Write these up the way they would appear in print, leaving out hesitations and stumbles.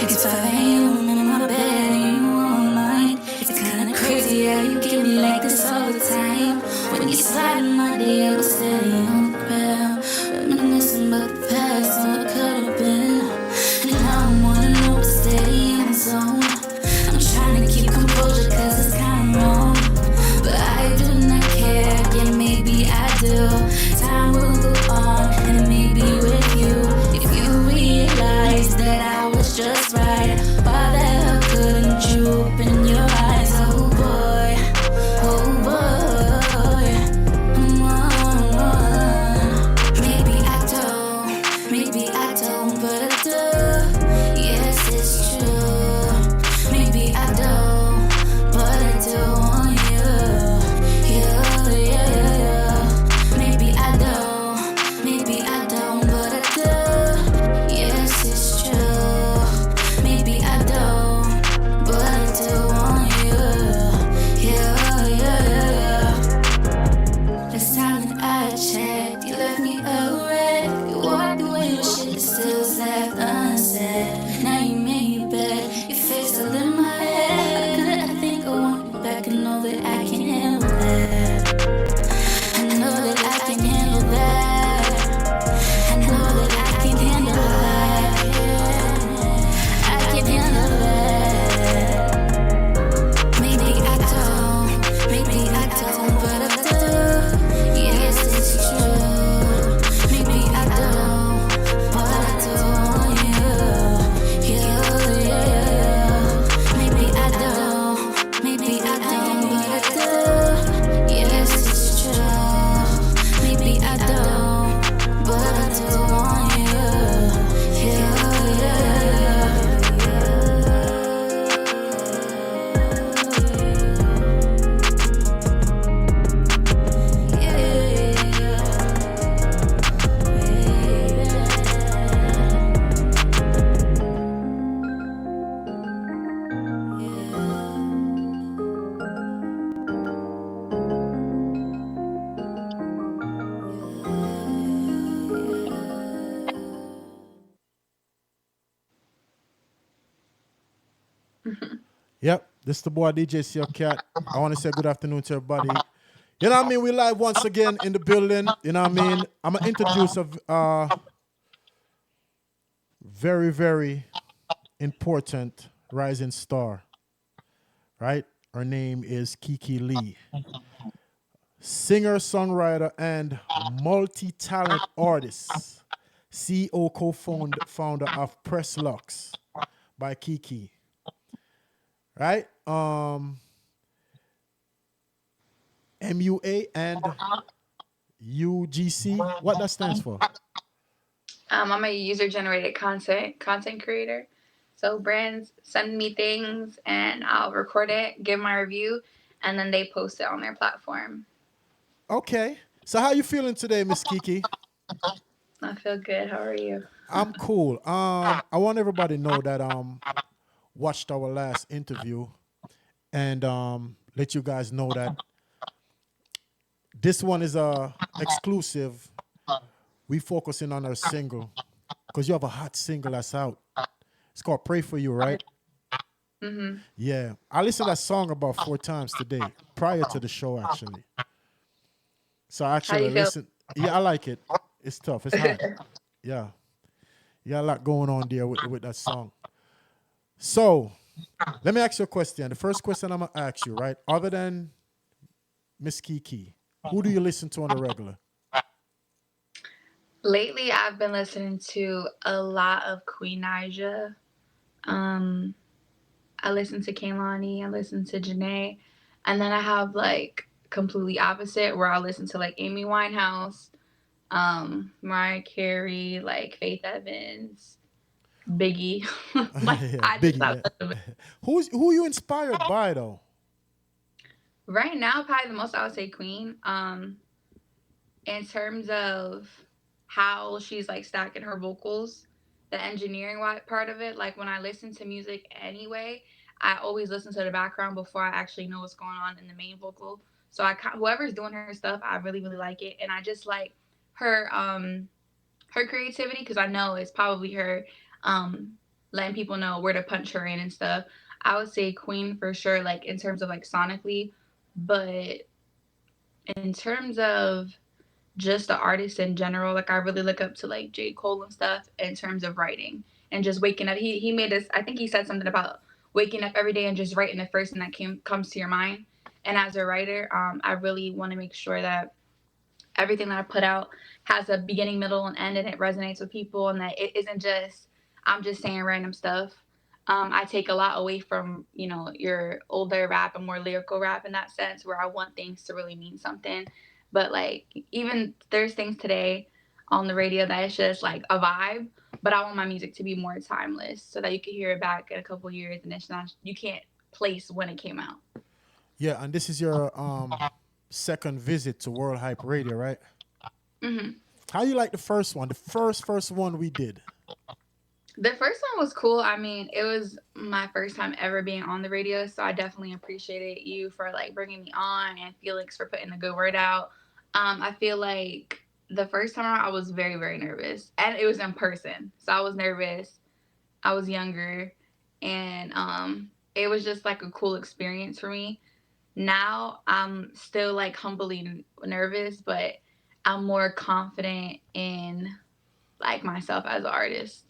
It's 5 a.m. in my bed and you on mine. It's kinda crazy how you get me like this all the time. When you slide in my DM, I'm steady on the ground. Reminiscing about the past and what could have been. And now I'm wanting to stay in the zone. I'm trying to keep composure cause it's kinda wrong. But I do not care, yeah maybe I do. Time will go on and maybe with you. If you realize that I was just right, why the hell couldn't you open your eyes? Oh boy, oh boy. Maybe I don't, maybe I don't, but I do. Yes, it's true. Maybe I don't, but I do want you. Yeah, yeah, yeah, yeah. Maybe I don't, but I do. Yes, it's true. Maybe I don't, but I do want you. Yeah, yeah, yeah, yeah. Last time that I checked, you left me a wreck. You walked away with shit that still's left unsaid. Now you made your bed, your face still in my head. I think I want you back. I know that I can handle that. I know that I can handle that. I know that I can handle that. I can handle that. Maybe I don't, but I do. Yes, it's true. Maybe I don't, but I do want you. Yeah, yeah, yeah. Maybe I don't, but I do. Yes, it's true. Maybe I don't, but I do want you. Yeah, yeah, Yep, this is the boy DJ Ceokat. I want to say good afternoon to everybody. You know what I mean? We live once again in the building. You know what I mean? I'm gonna introduce a very, very important rising star. Right? Her name is Kiki Lee, singer, songwriter, and multi-talent artist. CEO co-founder of Press Lux by Kiki. Right? MUA and UGC. What that stands for? I'm a user generated content creator. So brands send me things and I'll record it, give my review, and then they post it on their platform. Okay. So how you feeling today, Miss Kiki? I feel good. How are you? I'm cool. I want everybody to know that watched our last interview and let you guys know that this one is exclusive. We focusing on our single because you have a hot single that's out. It's called "Pray for You," right? Mm-hmm. Yeah, I listened to that song about 4 times today prior to the show, actually. So I How do actually you feel? listen. Yeah, I like it. It's tough. It's hot. Yeah, you got a lot going on there with that song. So let me ask you a question. The first question I'm gonna ask you, right? Other than Miss Kiki, who do you listen to on the regular? Lately, I've been listening to a lot of Queen Naija. Um, I listen to Kaylani. I listen to Janae, and then I have like completely opposite where I listen to like Amy Winehouse, Mariah Carey, like Faith Evans, Biggie. Like Yeah, I just Biggie. have Yeah. Who you inspired by though? right now probably the most I would say Queen. In terms of how she's like stacking her vocals, the engineering part of it. Like when I listen to music anyway, I always listen to the background before I actually know what's going on in the main vocal. So whoever's doing her stuff, I really like it, and I just like her her creativity because I know it's probably her. Um, letting people know where to punch her in and stuff. I would say Queen for sure, like in terms of like sonically, but in terms of just the artist in general, like I really look up to like J. Cole and stuff in terms of writing and just waking up. He made this. I think he said something about waking up every day and just writing the first thing that comes to your mind. And as a writer, I really want to make sure that everything that I put out has a beginning, middle, and end, and it resonates with people, and that it isn't just I'm just saying random stuff. I take a lot away from your older rap and more lyrical rap in that sense, where I want things to really mean something. But like even there's things today on the radio that it's just like a vibe, but I want my music to be more timeless so that you can hear it back in a couple years and it's not you can't place when it came out. Yeah, and this is your second visit to World Hype Radio, right? Hmm. How you like the first one? The first one we did. The first one was cool. I mean, it was my first time ever being on the radio, so I definitely appreciated you for like bringing me on and Felix for putting a good word out. I feel like the first time around, I was very, very nervous, and it was in person, so I was nervous. I was younger, and it was just like a cool experience for me. Now I'm still like humbly nervous, but I'm more confident in like myself as an artist.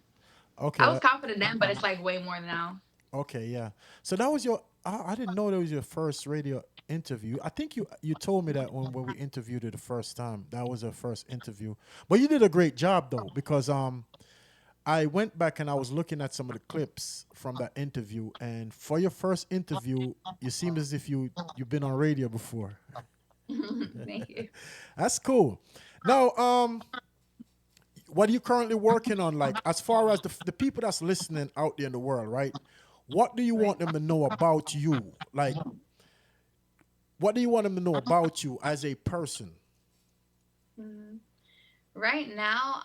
Okay, I was confident then, but it's like way more now. okay, yeah. So that was your. I didn't know that was your first radio interview. I think you told me that when we interviewed it the first time. That was your first interview. But you did a great job though, because I went back and I was looking at some of the clips from that interview, and for your first interview, you seem as if you've been on radio before. Thank you. That's cool. Now, what are you currently working on? Like, as far as the people that's listening out there in the world, right? What do you Right. want them to know about you? Like, what do you want them to know about you as a person? Mhm. Right now,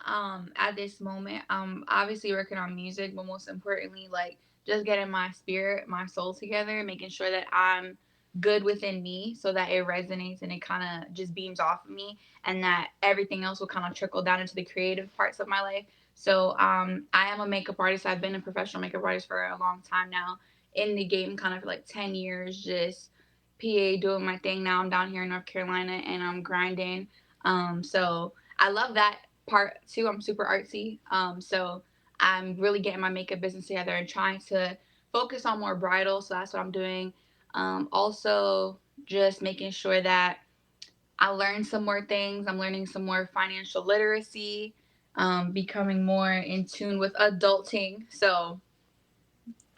at this moment, I'm obviously working on music, but most importantly, like just getting my spirit, my soul together, making sure that I'm good within me so that it resonates and it kind of just beams off of me, and that everything else will kind of trickle down into the creative parts of my life. So, I am a makeup artist. I've been a professional makeup artist for a long time now, in the game kind of for like 10 years, just PA doing my thing. Now I'm down here in North Carolina and I'm grinding. So I love that part too. I'm super artsy. So I'm really getting my makeup business together and trying to focus on more bridal. So that's what I'm doing. Also, just making sure that I learn some more things. I'm learning some more financial literacy, becoming more in tune with adulting. So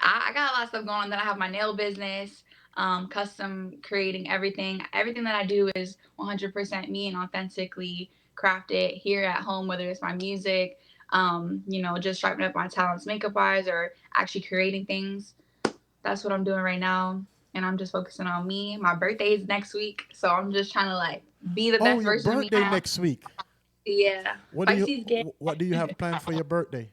I got a lot of stuff going on. Then I have my nail business, custom creating everything. Everything that I do is 100% me and authentically crafted here at home, whether it's my music, just sharpening up my talents makeup wise or actually creating things. That's what I'm doing right now. And I'm just focusing on me. My birthday is next week. So I'm just trying to like be the Oh, best your version of me birthday now. next week. Yeah. Pisces game. What do you have planned for your birthday?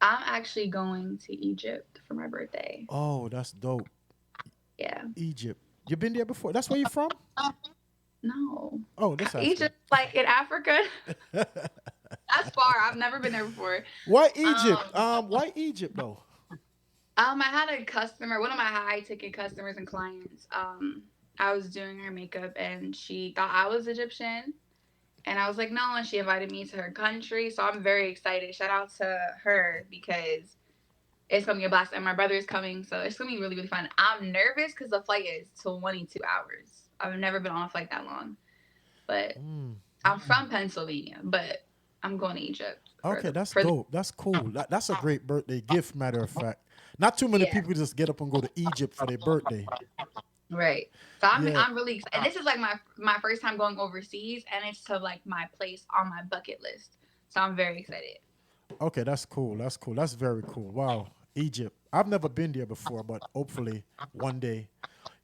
I'm actually going to Egypt for my birthday. Oh, that's dope. Yeah. Egypt. You been there before? That's where you from? No. Oh, that's asking. Egypt, like in Africa, that's far. I've never been there before. Why Um, Egypt? Why Egypt though? I had a customer, one of my high ticket customers and clients. I was doing her makeup and she thought I was Egyptian. And I was like, no. And she invited me to her country. So I'm very excited. Shout out to her because it's going to be a blast. And my brother is coming. So it's going to be really, really fun. I'm nervous because the flight is 22 hours. I've never been on a flight that long. But Mm. I'm from Pennsylvania, but I'm going to Egypt for Okay, the that's for the dope. That's cool. That's a great birthday gift. Matter of fact, not too many yeah, people just get up and go to Egypt for their birthday. right. So I'm Yeah. I'm really excited. And this is like my first time going overseas, and it's to like my place on my bucket list. So I'm very excited. Okay, that's cool. That's cool. That's very cool. Wow, Egypt. I've never been there before, but hopefully one day.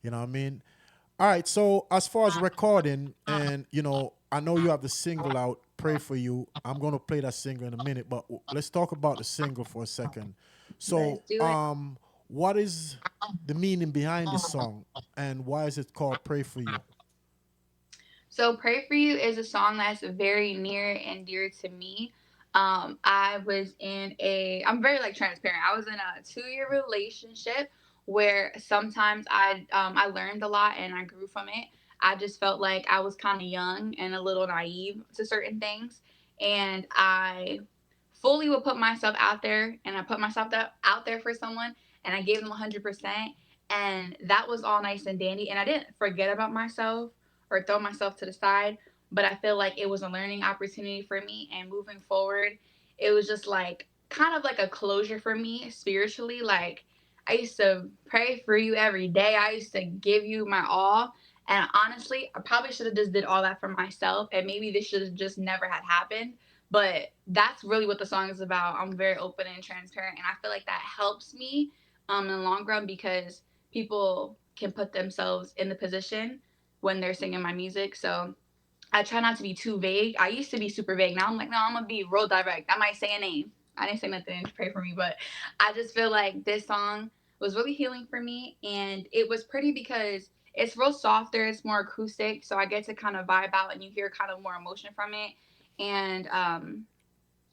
You know what I mean? All right. So as far as recording, and I know you have the single out. Pray for you. I'm gonna play that single in a minute, but let's talk about the single for a second. Let's So, do it. what is the meaning behind this song, and why is it called "Pray for You"? So Pray for You is a song that's very near and dear to me. I was in I'm very like transparent. I was in a 2-year relationship where sometimes I learned a lot and I grew from it. I just felt like I was kind of young and a little naive to certain things, and I fully would put myself out there, and I put myself out there for someone, and I gave them 100%, and that was all nice and dandy, and I didn't forget about myself or throw myself to the side, but I feel like it was a learning opportunity for me, and moving forward, it was just like kind of like a closure for me spiritually. Like, I used to pray for you every day. I used to give you my all. And honestly, I probably should have just did all that for myself, and maybe this should have just never had happened. But that's really what the song is about. I'm very open and transparent, and I feel like that helps me in the long run, because people can put themselves in the position when they're singing my music. So I try not to be too vague. I used to be super vague. Now I'm like, no, I'm gonna be real direct. I might say a name. I didn't say nothing to pray for me, but I just feel like this song was really healing for me, and it was pretty because it's real softer. It's more acoustic, so I get to kind of vibe out, and you hear kind of more emotion from it. And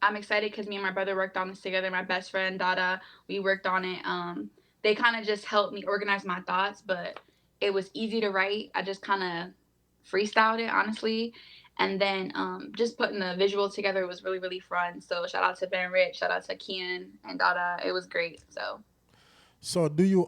I'm excited because me and my brother worked on this together. My best friend Dada, we worked on it. They kind of just helped me organize my thoughts, but it was easy to write. I just kind of freestyled it, honestly. And then just putting the visual together was really, really fun. So shout out to Ben Rich, shout out to Kian and Dada. It was great. So So do you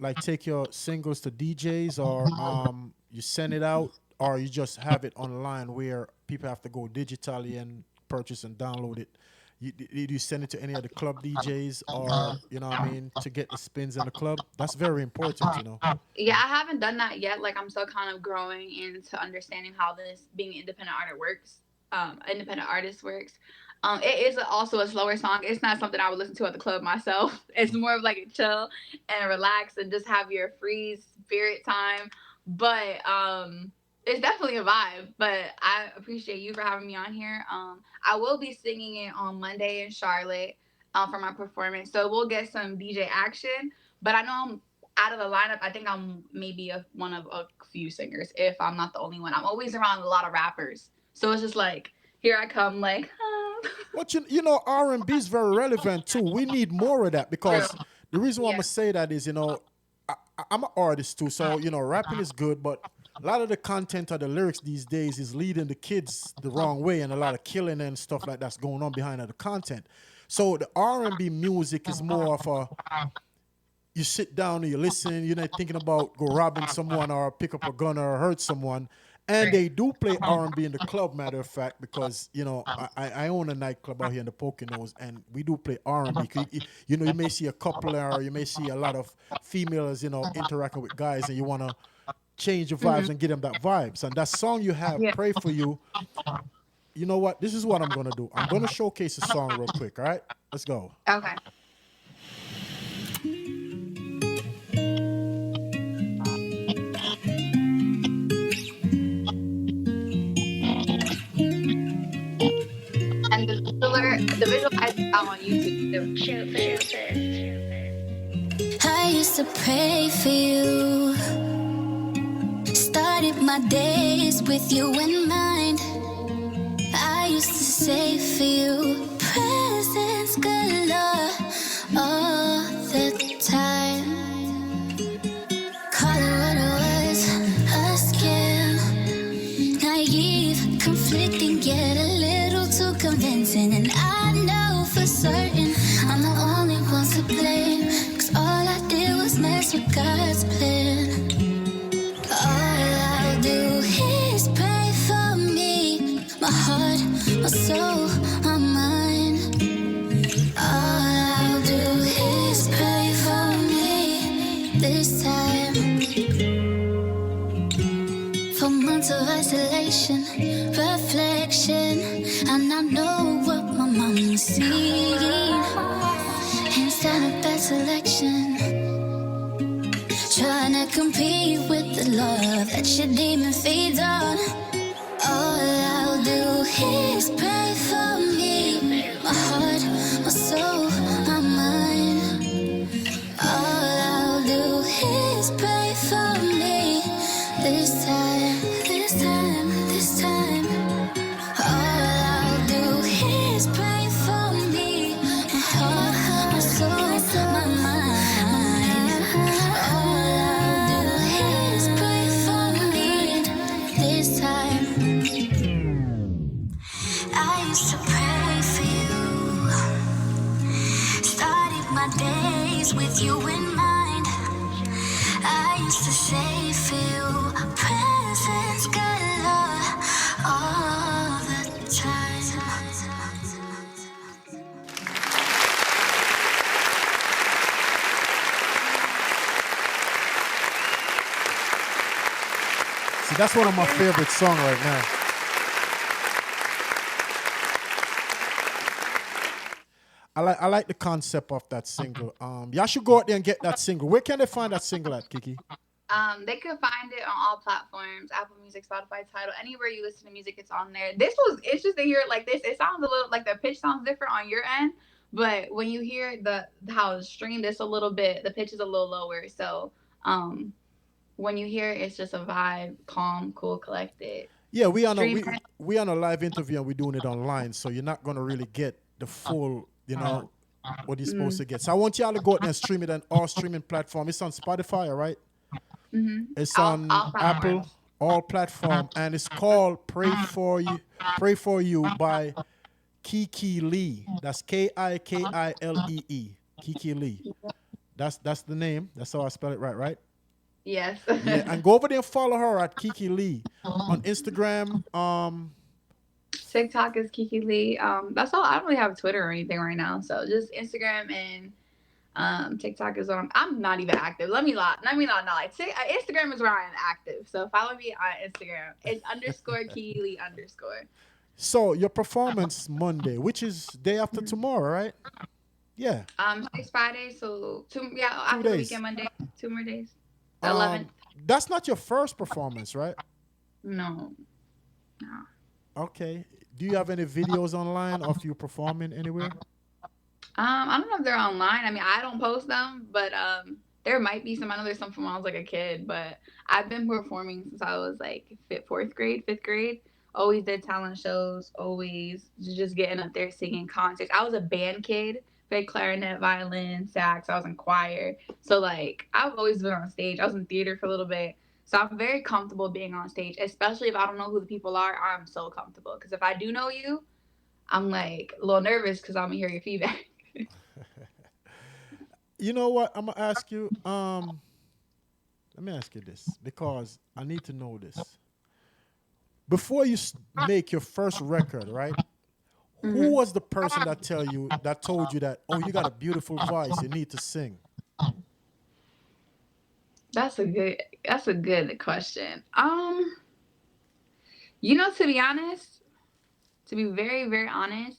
like take your singles to DJs, or you send it out, or you just have it online where people have to go digitally and purchase and download it? Do you send it to any of the club DJs, or you know what I mean, to get the spins in the club? That's very important, you know. yeah, I haven't done that yet. Like, I'm still kind of growing into understanding how this being an independent artist works. Independent artist works. It is also a slower song. It's not something I would listen to at the club myself. It's more of like a chill and relax and just have your free spirit time. But it's definitely a vibe. But I appreciate you for having me on here. I will be singing it on Monday in Charlotte for my performance, so we'll get some DJ action. But I know I'm out of the lineup. I think I'm maybe one of a few singers, if I'm not the only one. I'm always around a lot of rappers, so it's just like here I come, like. But you know, R&B is very relevant too. We need more of that, True. because the reason why I'm Yeah. gonna say that is, you know, I'm an artist too, so you know, rapping is good, but a lot of the content of the lyrics these days is leading the kids the wrong way, and a lot of killing and stuff like that's going on behind the content. So the R&B music is more of a, you sit down and you listen, you're not thinking about go robbing someone or pick up a gun or hurt someone. And Right. they do play R&B in the club, matter of fact, because you know I own a nightclub out here in the Poconos, and we do play R&B. You know, you may see a couple, or you may see a lot of females, you know, interacting with guys, and you want to change the vibes and get them that vibes. And that song you have, Yeah. "Pray for You," you know what? This is what I'm gonna do. I'm gonna showcase the song real quick. All right, let's go. Okay. And the visual is out on YouTube too. I used to pray for you. Started my days with you in mind. I used to say for you, presents galore all the time. Call it what it was, a scam. Naive, conflicting, yet a little too convincing. And I know for certain I'm the only one to blame, 'cause all I did was mess with God's plan. All I'll do is pray for me, my heart, my soul, my mind. All I'll do is pray for me this time. For months of isolation, reflection, and I know what my mama's seen. Hands down a bad selection. Trying to compete with the love that your demon feeds on. All I'll do is pray for me, my heart, my soul, my mind. All I'll do is pray for me this time, this time, this time. All I'll do is pray my days with you in mind. I used to say, feel presence, got love all the time. See, that's one of my favorite songs right now. I like the concept of that single. Y'all should go out there and get that single. Where can they find that single at, Kiki? They could find it on all platforms: Apple Music, Spotify, Tidal, anywhere you listen to music, it's on there. It's just to hear it like this. It sounds a little like the pitch sounds different on your end, but when you hear the how it's streamed, it's a little bit the pitch is a little lower. So when you hear it, it's just a vibe, calm, cool, collected. Yeah, Stream it. we on a live interview and we're doing it online, so you're not gonna really get the full, what you're supposed to get. So I want y'all to go out there and stream it on all streaming platform. It's on Spotify, all right? It's on All Apple, platforms. all platform, and it's called Pray for You by Kiki Lee. That's Kikilee. Kiki Lee. That's the name. That's how I spell it right? Yes. Yeah, and go over there and follow her at Kiki Lee on Instagram. TikTok is Kiki Lee. That's all. I don't really have Twitter or anything right now, so just Instagram and TikTok is on. I'm not even active. Let me not lie. Instagram is where I am active. So follow me on Instagram. It's underscore Kiki Lee underscore. So your performance Monday, which is day after tomorrow, right? Yeah, Today's Friday, so two after the days. weekend Monday, 2 more days. The 11th. Um, that's not your first performance, right? No, no. Okay. Do you have any videos online of you performing anywhere? I don't know if they're online. I mean, I don't post them, but there might be some. I know there's some from when I was like a kid, but I've been performing since I was like fourth grade, fifth grade. Always did talent shows. Always just getting up there singing concerts. I was a band kid. Played clarinet, violin, sax. I was in choir. So like I've always been on stage. I was in theater for a little bit. So I'm very comfortable being on stage, especially if I don't know who the people are. I'm so comfortable because if I do know you, I'm like a little nervous because I'm gonna hear your feedback. You know what? I'm gonna ask you. Let me ask you this because I need to know this. Before you make your first record, right? Who hmm was the person that told you that, oh, you got a beautiful voice, you need to sing? That's a good question. To be honest, to be very, very honest,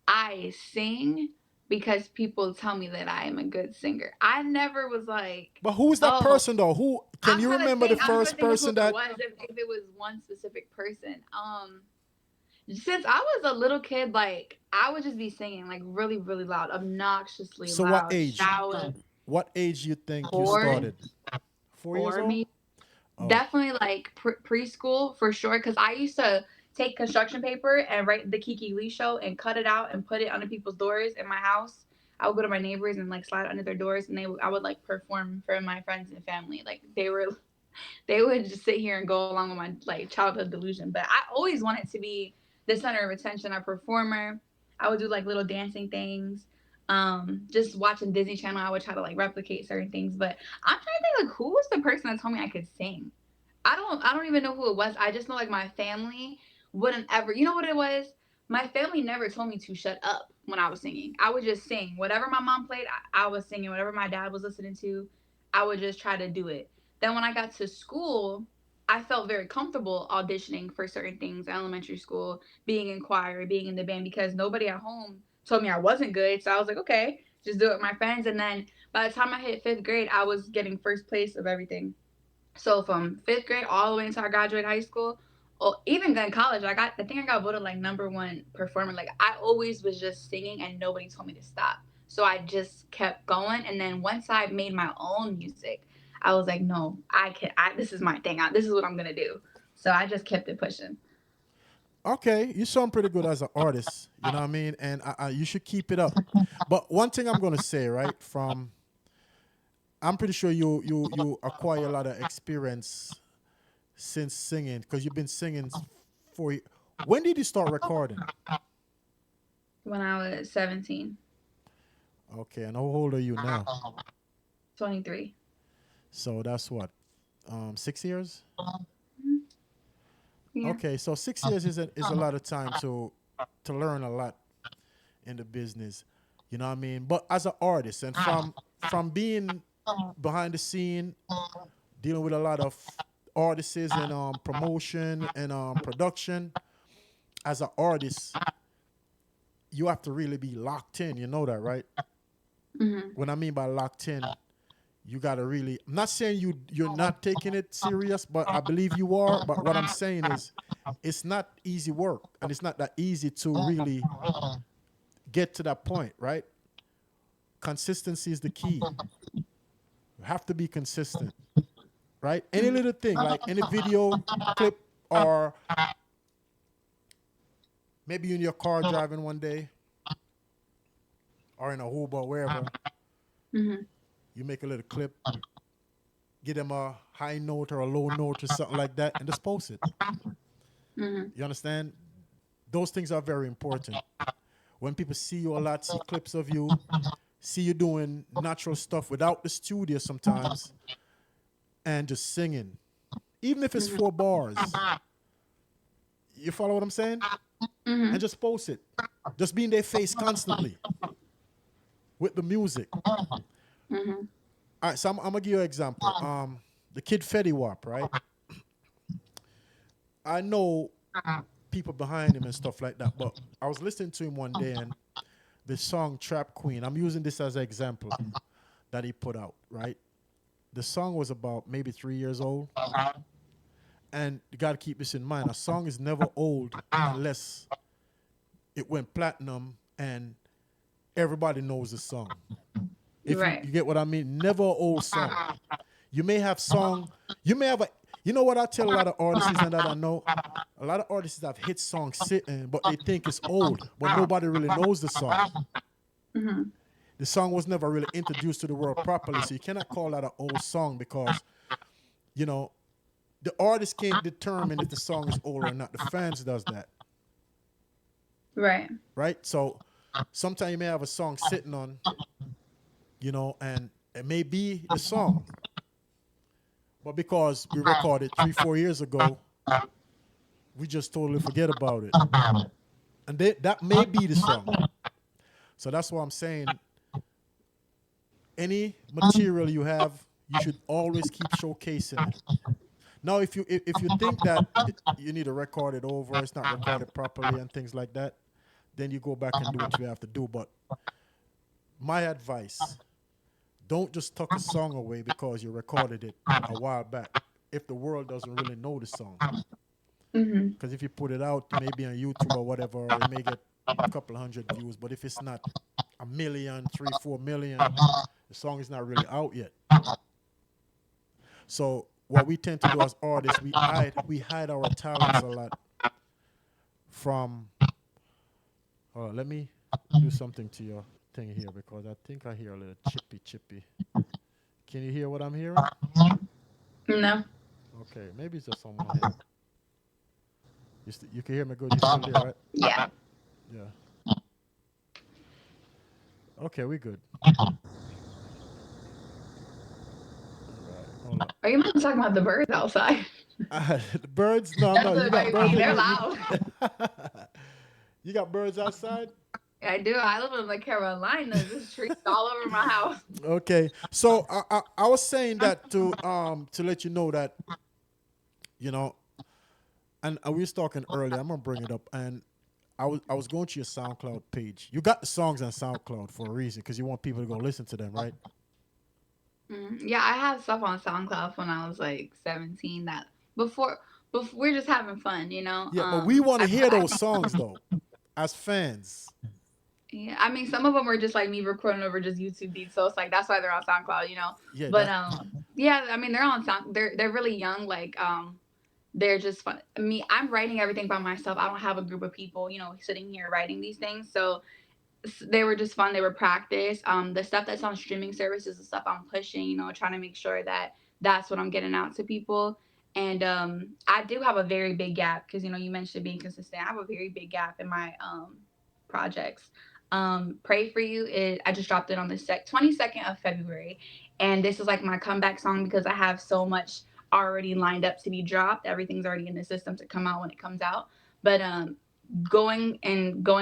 I sing because people tell me that I am a good singer. I never was like, But who is that oh, person though? Who can you remember the I'm trying to first think of who person it that? was, if it was one specific person. Since I was a little kid, like I would just be singing like really, really loud, obnoxiously So what loud, age? shout, What age you think you four, started? 4 years four old? me. Oh, Definitely like preschool for sure. Because I used to take construction paper and write the Kiki Lee show and cut it out and put it under people's doors in my house. I would go to my neighbors and like slide under their doors, and I would like perform for my friends and family. Like they would just sit here and go along with my like childhood delusion. But I always wanted to be the center of attention, a performer. I would do like little dancing things. Just watching Disney Channel, I would try to like replicate certain things. But I'm trying to think like who was the person that told me I could sing? I don't even know who it was. I just know like my family wouldn't ever. You know what it was? My family never told me to shut up when I was singing. I would just sing. Whatever my mom played, I was singing. Whatever my dad was listening to, I would just try to do it. Then when I got to school, I felt very comfortable auditioning for certain things, elementary school, being in choir, being in the band, because nobody at home told me I wasn't good. So I was like, okay, just do it with my friends. And then by the time I hit fifth grade, I was getting first place of everything. So from fifth grade all the way until I graduated high school, or even then college, I think I got voted like number one performer. Like I always was just singing and nobody told me to stop. So I just kept going. And then once I made my own music, I was like, no, this is my thing. This is what I'm gonna do. So I just kept it pushing. okay. You sound pretty good as an artist. You know what I mean? And you should keep it up. But one thing I'm gonna say, right? I'm pretty sure you acquire a lot of experience since singing because you've been singing for. When did you start recording? When I was 17. Okay, and how old are you now? 23. So that's what, 6 years? Mhm. Yeah. Okay, so 6 years is a lot of time to learn a lot in the business. You know what I mean? But as an artist, and from being behind the scene, dealing with a lot of artists and promotion and production, as an artist, you have to really be locked in. You know that, right? Hmm. What I mean by locked in, you gotta really. I'm not saying you're not taking it serious, but I believe you are. But what I'm saying is, it's not easy work, and it's not that easy to really get to that point, right? Consistency is the key. You have to be consistent, right? Any little thing, like any video clip, or maybe you're in your car driving one day, or in a Uber, wherever, Hmm. you make a little clip, give them a high note or a low note or something like that, and just post it. Hmm. You understand? Those things are very important. When people see you a lot, see clips of you, see you doing natural stuff without the studio sometimes, and just singing, even if it's Hmm. 4 bars. You follow what I'm saying? And Hmm. just post it. Just be in their face constantly with the music. Hmm. All right, so I'm gonna give you an example. The kid Fetty Wap, right? I know people behind him and stuff like that, but I was listening to him one day and the song Trap Queen. I'm using this as an example that he put out, right? The song was about maybe 3 years old. And you gotta keep this in mind. A song is never old unless it went platinum and everybody knows the song. If you, Right. you get what I mean, never an old song. You may have song, you may have a, you know what I tell a lot of artists and that I know? A lot of artists have hit songs sitting, but they think it's old, but nobody really knows the song. Hmm. The song was never really introduced to the world properly, so you cannot call that an old song because, you know, the artist can't determine if the song is old or not. The fans does that, Right. right? So sometimes you may have a song sitting on, and it may be the song, but because we recorded 3, 4 years ago, we just totally forget about it, and that may be the song. So that's why I'm saying any material you have, you should always keep showcasing it. Now, if you think that you need to record it over, it's not recorded properly and things like that, then you go back and do what you have to do. But my advice: don't just tuck a song away because you recorded it a while back. If the world doesn't really know the song, Hmm. because if you put it out, maybe on YouTube or whatever, it may get a couple of hundred views. But if it's not a million, 3, 4 million, the song is not really out yet. So what we tend to do as artists, we hide our talents a lot from. Let me do something to your thing here because I think I hear a little chippy chippy. Can you hear what I'm hearing? No. Okay, maybe it's just someone here. You can hear me good. You still there, right? Yeah. Yeah. Okay, we good. All right. Hold up. Are you talking about the birds outside? The birds? No, That's no. You what it got might birds be. in They're your loud. you got birds outside? I do. I live in the Carolinas. There's trees all over my house. Okay. So I was saying that to let you know that, you know, and we was talking earlier. I'm gonna bring it up, and I was going to your SoundCloud page. You got the songs on SoundCloud for a reason because you want people to go listen to them, right? Yeah, I had stuff on SoundCloud when I was like 17. That before, before we're just having fun, you know. Yeah, but we want to hear I those songs though, as fans. Yeah, I mean, some of them were just like me recording over just YouTube beats, so it's like that's why they're on SoundCloud, you know. Yeah, But that. yeah, I mean, they're on Sound. They're really young, like they're just fun. Me, I'm writing everything by myself. I don't have a group of people, you know, sitting here writing these things. So they were just fun. They were practice. The stuff that's on streaming services, the stuff I'm pushing, you know, trying to make sure that that's what I'm getting out to people. And I do have a very big gap because you know you mentioned being consistent. I have a very big gap in my projects. Pray for You is I just dropped it on the 22nd of February, and this is like my comeback song because I have so much already lined up to be dropped. Everything's already in the system to come out when it comes out. But going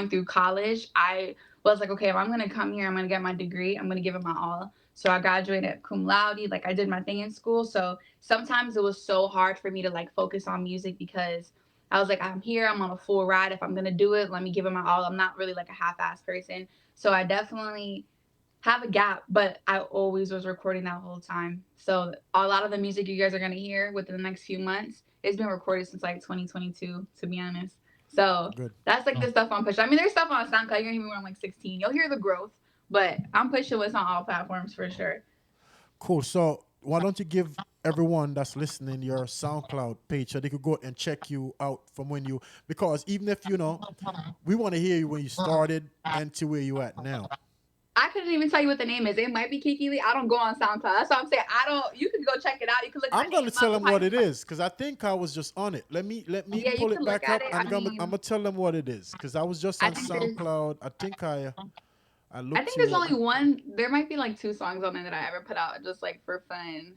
through college, I was like, okay, if I'm gonna come here, I'm gonna get my degree, I'm gonna give it my all. So I graduated cum laude, like I did my thing in school. So sometimes it was so hard for me to like focus on music because I was like, I'm here, I'm on a full ride. If I'm gonna do it, let me give it my all. I'm not really like a half-ass person. So I definitely have a gap, but I always was recording that whole time. So a lot of the music you guys are gonna hear within the next few months, it's been recorded since like 2022, to be honest. So Good. that's like the stuff I'm pushing. I mean, there's stuff on SoundCloud. You're gonna hear me when I'm like 16. You'll hear the growth, but I'm pushing what's on all platforms for sure. Cool. So why don't you give everyone that's listening your SoundCloud page so they could go and check you out from when you, because even if we want to hear you when you started and to where you at now. I couldn't even tell you what the name is. It might be Kiki Lee. I don't go on SoundCloud. That's what I'm saying. I don't. You can go check it out. You can look. I'm gonna tell them what it is because I think I was just on it. Let me pull it back up. I'm gonna tell them what it is because I was just on SoundCloud. I think I looked. I think there's only one. There might be like 2 songs on there that I ever put out just like for fun.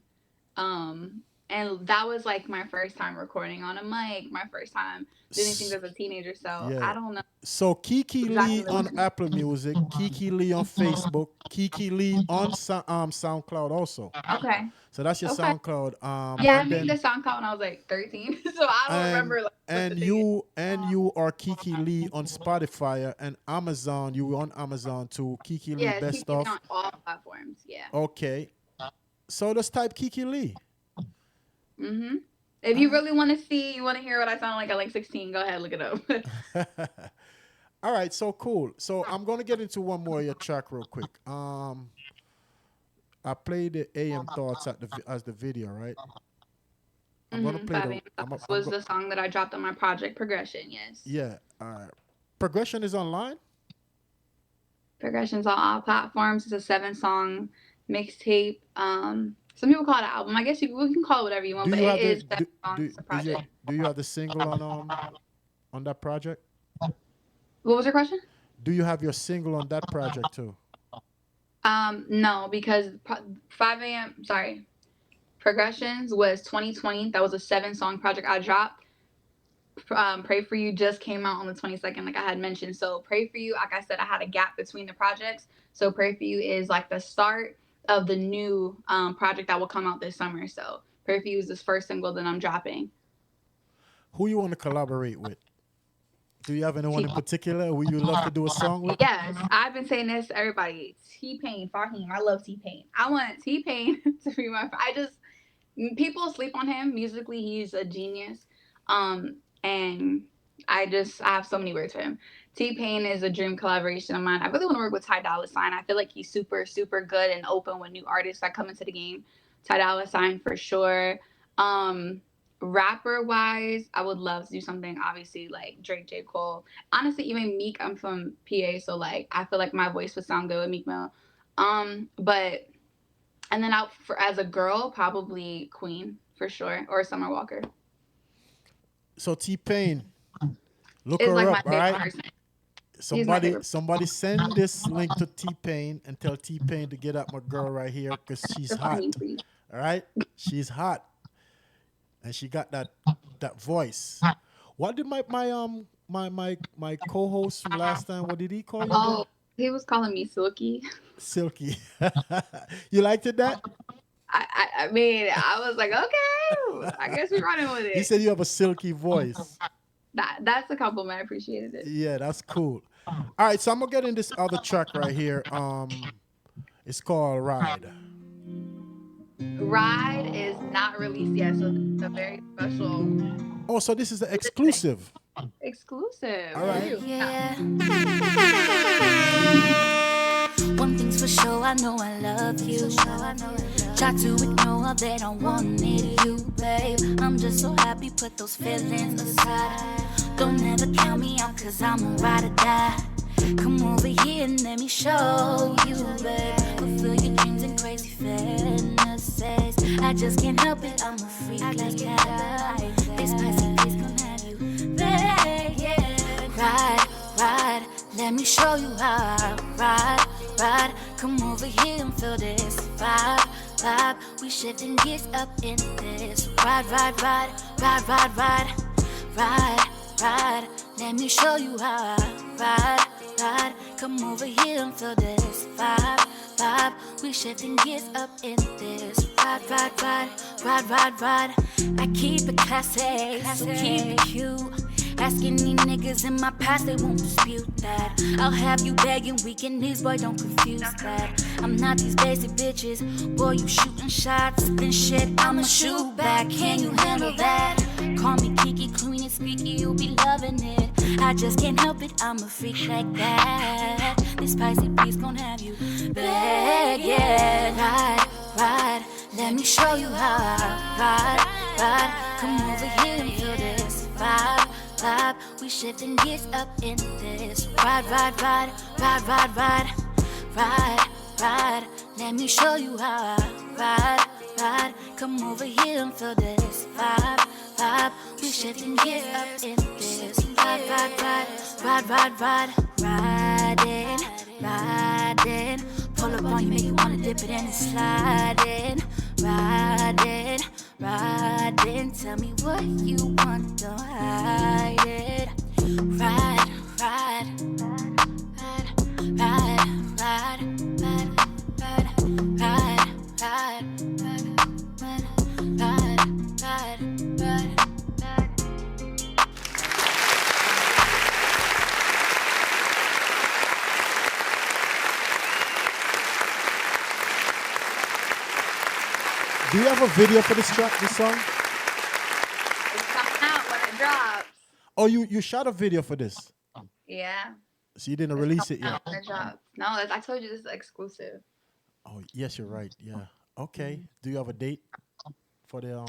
And that was like my first time recording on a mic, my first time doing things as a teenager. So I don't know. So Kiki Lee on Apple Music, Kiki Lee on Facebook, KikiLee on SoundCloud also. Okay. So that's your SoundCloud. Yeah, I made the SoundCloud when I was like 13, so I don't remember. Like, and you are Kiki Lee on Spotify and Amazon. You on Amazon too. Kiki Lee Best Kiki Of. on all platforms. Yeah. Okay. So just type Kiki Lee. If you really want to see, you want to hear what I sound like at like 16, go ahead, look it up. All right, so cool. So I'm gonna get into one more of your track real quick. I played the AM Thoughts as the video, right? I'm gonna play was the song that I dropped on my project Progression. Yes. Yeah. Progression is online. Progression's on all platforms. It's a 7-song mixtape. Some people call it an album. I guess we can call it whatever you want, but it is 7 songs. It's a project. Do you have the single on that project? What was your question? Do you have your single on that project too? No, because 5 a.m. Sorry, Progressions was 2020. That was a 7-song project I dropped. Pray for You just came out on the 22nd, like I had mentioned. So Pray for You, like I said, I had a gap between the projects. So Pray for You is like the start of the new project that will come out this summer. So Pray for You is this first single that I'm dropping. Who you want to collaborate with? Do you have anyone in particular who you love to do a song with? Yes, I've been saying this to everybody. T-Pain, Fahim. I love T-Pain. I want T-Pain to be my. People sleep on him musically. He's a genius. And I have so many words for him. T-Pain is a dream collaboration of mine. I really want to work with Ty Dolla $ign. I feel like he's super, super good and open with new artists that come into the game. Ty Dolla $ign for sure. Rapper wise, I would love to do something obviously like Drake, J. Cole. Honestly, even Meek. I'm from PA, so like I feel like my voice would sound good with Meek Mill. But and then as a girl, probably Queen for sure, or Summer Walker. So T-Pain, look her up, all right? Somebody send this link to T-Pain and tell T-Pain to get at my girl right here because she's hot. All right, she's hot. And she got that voice. What did my co-host from last time? What did he call you? Oh, he was calling me Silky. Silky. You liked it that? I mean, I was like, okay, I guess we're running with it. He said you have a silky voice. That's a compliment. I appreciated it. Yeah, that's cool. All right, so I'm gonna get in this other track right here. It's called Ride. Ride is not released yet, so it's a very special. Oh, so this is the exclusive. Exclusive. All right. Yeah. One thing's for sure, I know I love you. Try to ignore that I wanted you, babe. I'm just so happy, put those feelings aside. Don't ever count me out, cause I'm a ride or die. Come over here and let me show you, babe. Fulfill your dreams and crazy fantasies. I just can't help it, I'm a freak like that. This spicy face gon' have you, babe, yeah. Ride, ride, Let me show you how I ride, ride. Come over here and feel this vibe, vibe. We shifting gears up in this ride, ride, ride, ride, ride, ride, ride, ride. Let me show you how I ride, ride. Come over here and feel this vibe, vibe. We shifting gears up in this ride, ride, ride, ride, ride, ride. I keep it classy, so keep it cute. Asking these niggas in my past, they won't dispute that. I'll have you begging weekend knees, boy, don't confuse that. I'm not these basic bitches, boy, you shooting shots, then shit, I'ma shoot back. Can you handle that? Call me Kiki, clean and squeaky, you'll be loving it. I just can't help it, I'm a freak like that. This spicy beat's gon' have you begging. Ride, ride, let me show you how I ride, ride. Come over here and feel this vibe, vibe. We shifting gears up in this ride, ride, ride, ride, ride, ride, ride, ride. Let me show you how I ride, ride. Come over here and feel this vibe, vibe. We shifting gears up in this ride, ride, ride, ride, ride, ride, riding, riding. Pull up on you, make you wanna dip it and sliding, riding, riding. Tell me what you want, don't hide it. Ride, ride, ride, ride, ride, ride, ride, ride, ride, ride, ride, ride, ride. Do you have a video for this track, this song? It's coming out when it drops. Oh, you shot a video for this, Yeah. so you didn't It's release it coming yet. out when it drops. No, I told you this is exclusive. Oh, yes, you're right. Yeah. Okay. Do you have a date for the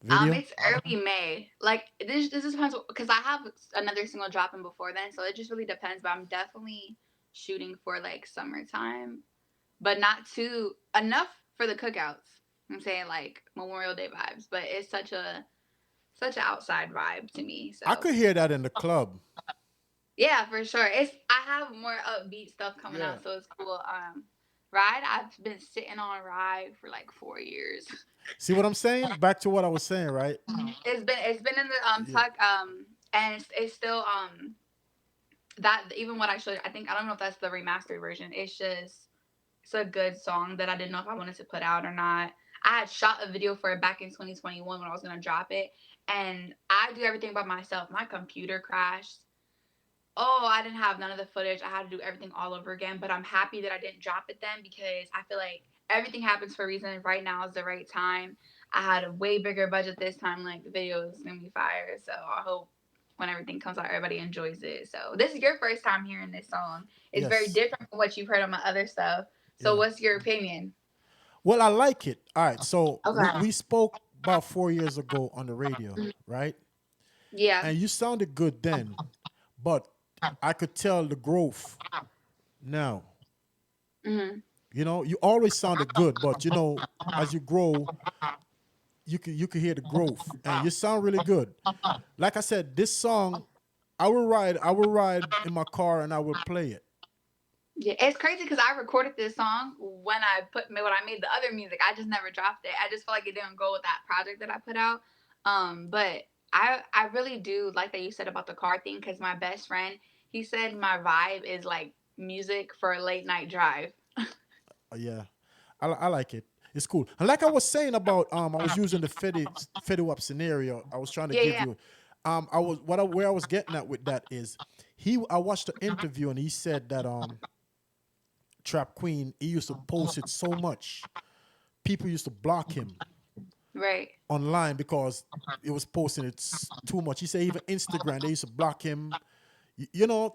video? It's early May. Like this just depends because I have another single dropping before then, so it just really depends. But I'm definitely shooting for like summertime, but not too enough for the cookouts. I'm saying like Memorial Day vibes, but it's such an outside vibe to me. I So could hear that in the club. yeah, for sure. I have more upbeat stuff coming Yeah. out, so it's cool. Ride. I've been sitting on Ride for like 4 years. See what I'm saying? Back to what I was saying, right? It's been in the Yeah. tuck and it's still that even what I showed I think I don't know if that's the remastered version. It's a good song that I didn't know if I wanted to put out or not. I had shot a video for it back in 2021 when I was gonna drop it, and I do everything by myself. My computer crashed. Oh, I didn't have none of the footage. I had to do everything all over again. But I'm happy that I didn't drop it then because I feel like everything happens for a reason. Right now is the right time. I had a way bigger budget this time. Like the video is gonna be fire. So I hope when everything comes out, everybody enjoys it. So this is your first time hearing this song. It's very Yes. different from what you've heard on my other stuff. So Yeah. what's your opinion? Well, I like it. All right. So Okay. we spoke about 4 years ago on the radio, right? Yeah. And you sounded good then, but I could tell the growth now. Hmm. You always sounded good, but as you grow, you can hear the growth, and you sound really good. Like I said, this song, I will ride in my car and I will play it. Yeah, it's crazy because I recorded this song when I made the other music. I just never dropped it. I just felt like it didn't go with that project that I put out. But I really do like that you said about the car thing because my best friend he said my vibe is like music for a late night drive. Yeah, I like it. It's cool. And like I was saying about I was using the fed up scenario. I was trying to Yeah, give yeah. you where I was getting at with that is I watched the interview and he said that Trap Queen, he used to post it so much. People used to block him Right. online because it was posting it too much. He said even Instagram, they used to block him.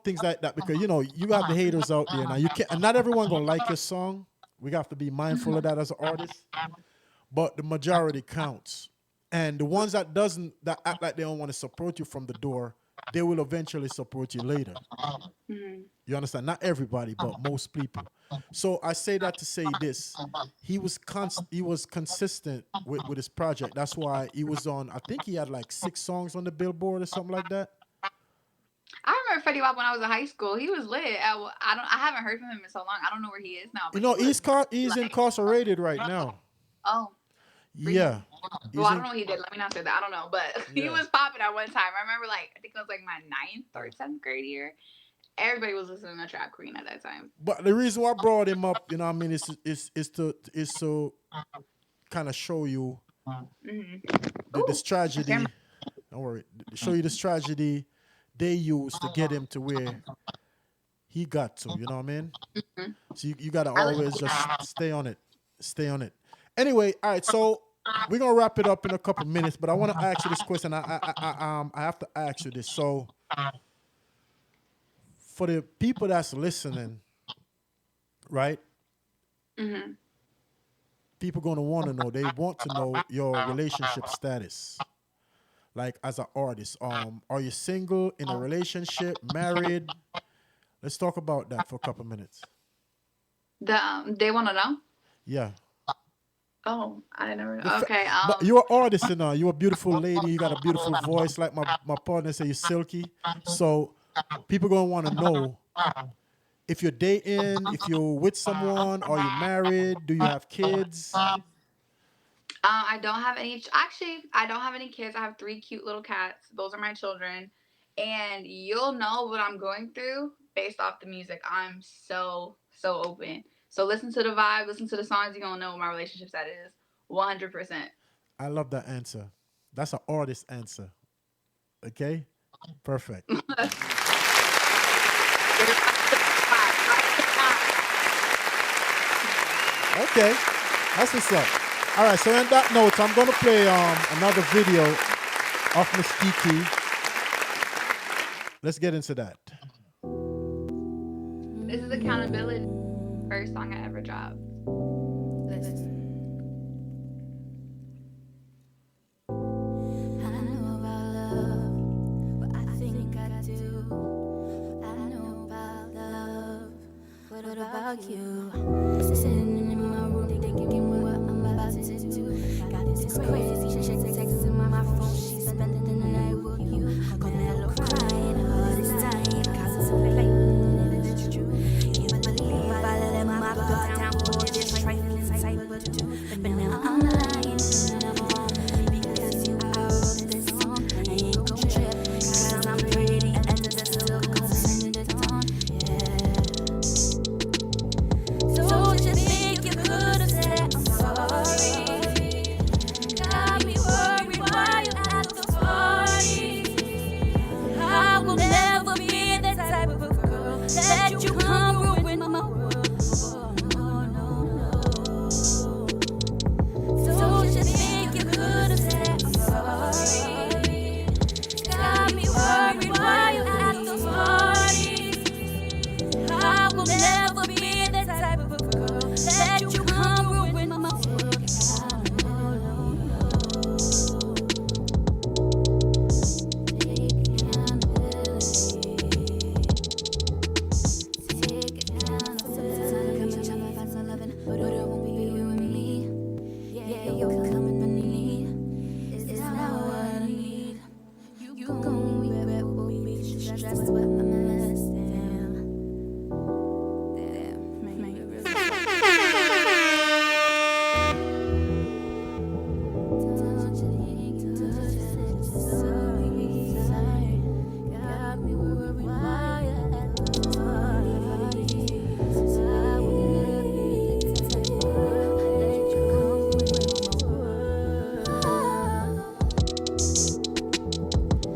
Things like that because you have the haters out there now. You can't, and not everyone gonna like your song. We have to be mindful of that as an artist. But the majority counts, and the ones that act like they don't want to support you from the door, they will eventually support you later. Hmm. You understand? Not everybody, but most people. So I say that to say this: he was consistent with his project. That's why he was on. I think he had like 6 songs on the Billboard or something like that. I heard Fetty Wap when I was in high school. He was lit. I haven't heard from him in so long. I don't know where he is now. You But know, he was he's like, incarcerated right now. oh, Yeah. well, I don't know what he did. Let me not say that. I don't know, but he was popping at one time. I remember, like, I think it was like my 9th or 7th grade year. Everybody was listening to Trap Queen at that time. But the reason why I brought him up, you know what I mean, is to kind of show you this tragedy. Don't worry. Show you this tragedy they used to get him to where he got to, you know what I mean? So you got to always just stay on it. Stay on it. Anyway, all right, so we're going to wrap it up in a couple minutes, but I want to ask you this question. I have to ask you this. So for the people that's listening, right? People going to want to know. They want to know your relationship status. Like as an artist, are you single, in a relationship, married? Let's talk about that for a couple minutes. They want to know? Yeah. Oh, I never know. Okay. But you're an artist, you know. You're a beautiful lady. You got a beautiful voice. Like my partner say, you're silky. So people gonna want to know if you're dating, if you're with someone, are you married? Do you have kids? I don't have any. Actually, I don't have any kids. I have 3 cute little cats. Those are my children. And you'll know what I'm going through based off the music. I'm so open. So listen to the vibe, listen to the songs. You're going to know what my relationship status is 100%. I love that answer. That's an artist answer. Okay? Perfect. Okay. That's what's up. All right, so on that note, I'm going to play another video of Miss Kiki. Let's get into that. This is Accountability. First song I ever dropped. Listen. I know about love, but I think I do. I know about love. What about you? Sitting in my room thinking what I'm about to do. Got this crazy chick texting my phone. She's spending the night with you. Gonna have a little crying, heart is dying, cause it's like it's true. Can't believe I let my guard down for this trifling type of do. But now I'm lying and I'm wrong because you wrote this song. I ain't gon' trip cause I'm pretty and the still goes in the dawn. Yeah. So you think you could have said I'm sorry? Got me worried while you're at the party. I will never be that type of girl that you come ruin my world. No, no, no. So you think you could have said I'm sorry? Got me worried while you're at the party. I will never be that type of girl that you come ruin my world. But it won't be you and me. Yeah, you're coming for me. It's not what I need. You gon' regret what we made. Stressed with my mess. Damn, make it real. Don't you think you said sorry? Got me worried why you're at the party. I will be the type of girl that you come with my world.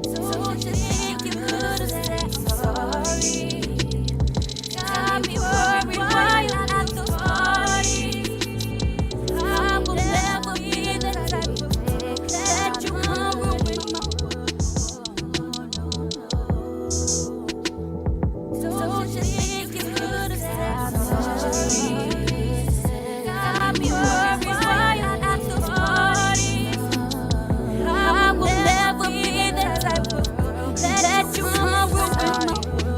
So you think you could have said sorry? Got me worried why you're at the party. I will never be the type of girl that you come ruin my world. So you think you could have said sorry? Got me worried why you're at the party. I will never be the type of girl that you come ruin my world.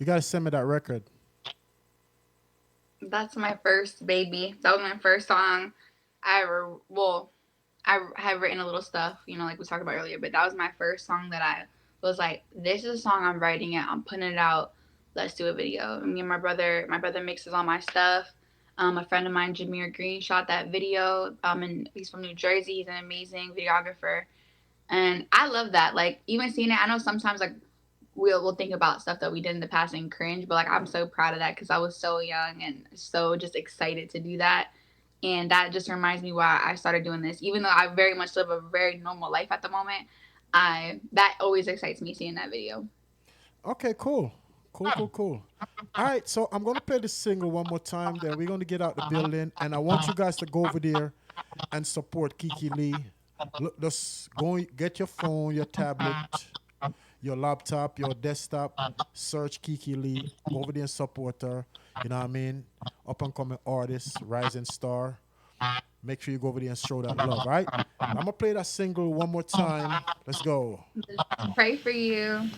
You gotta send me that record. That's my first baby. That was my first song I ever. Well, I have written a little stuff, like we talked about earlier, but that was my first song that I was like, this is a song I'm writing it. I'm putting it out. Let's do a video. And me and my brother mixes all my stuff. A friend of mine, Jameer Green, shot that video. And he's from New Jersey. He's an amazing videographer. And I love that. Like, even seeing it, I know sometimes, like, we'll think about stuff that we did in the past and cringe, but like I'm so proud of that because I was so young and so just excited to do that. And that just reminds me why I started doing this. Even though I very much live a very normal life at the moment, I that always excites me seeing that video. Okay, cool. Cool, cool, cool. All right, so I'm gonna play the single one more time. Then we're gonna get out the building, and I want you guys to go over there and support Kiki Lee. Look, just go get your phone, your tablet, your laptop, your desktop. Search Kiki Lee. Go over there and support her. You know what I mean? Up and coming artist, rising star. Make sure you go over there and show that love, right? I'm gonna play that single one more time. Let's go. Pray for you.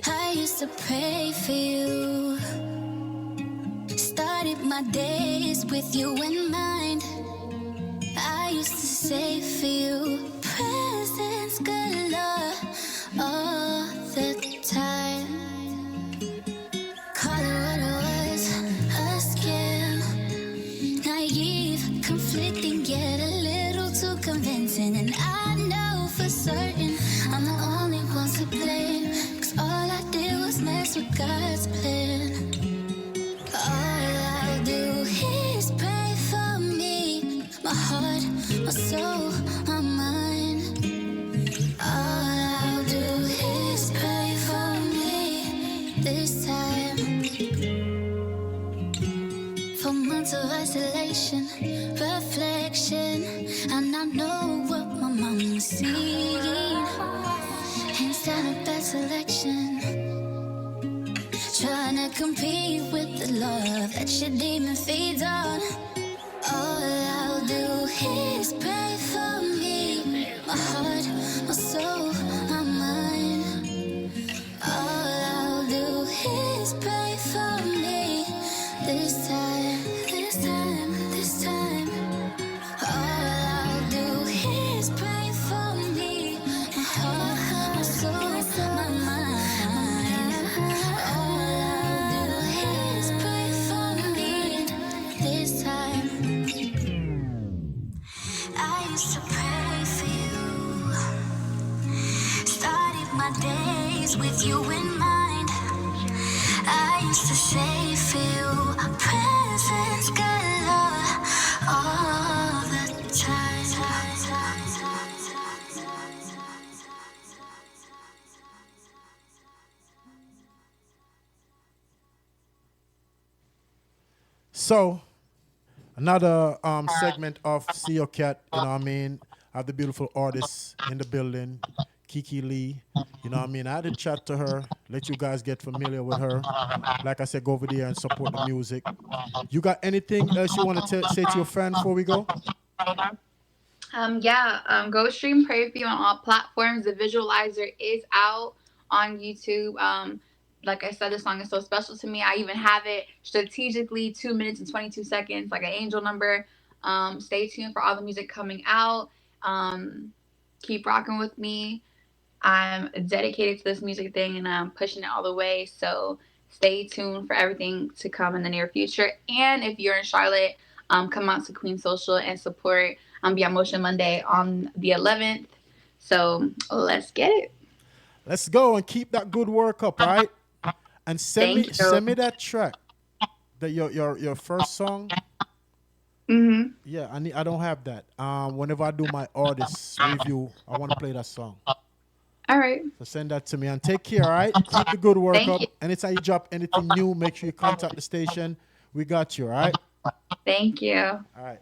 I used to pray for you. Started my days with you in mind. I used to say for you, presents galore all the time. Call it what it was, a scam. Naive, conflicting, yet a little too convincing. And I know for certain I'm the only one to blame. Cause all I did was mess with God's plan. All I'll do is pray for me. My heart, my soul, my mind. All I'll do is pray for me this time. For months of isolation, reflection, and I know what my mom was seeing. Hands down a bad selection. Trying to compete with the love that your demon feeds on. All I'll do is pray for me. My heart, my soul, my mind. All I'll do is pray for me. This time, this time, this time. All I'll do is pray for me. My heart, my soul, my mind. All I'll do is pray for me. This time. I used to pray for you. Started my days with you in mind. I used to say for you, presents galore all the time. So another segment of Ceokat, you know what I mean? I have the beautiful artists in the building, Kiki Lee. You know what I mean? I had to chat to her, let you guys get familiar with her. Like I said, go over there and support the music. You got anything else you want to say to your fan before we go? Go stream Pray For You on all platforms. The visualizer is out on YouTube. Like I said, this song is so special to me. I even have it strategically 2 minutes and 22 seconds, like an angel number. Stay tuned for all the music coming out. Keep rocking with me. I'm dedicated to this music thing and I'm pushing it all the way. So stay tuned for everything to come in the near future. And if you're in Charlotte, come out to Queen Social and support Beyond Motion Monday on the 11th. So let's get it. Let's go and keep that good work up, all right? And send me that track, that your first song. Mm-hmm. Yeah, I don't have that. Whenever I do my artist review, I want to play that song. All right. So send that to me and take care, all right? Keep the good work Thank up. you. Anytime you drop anything new, make sure you contact the station. We got you, all right? Thank you. All right.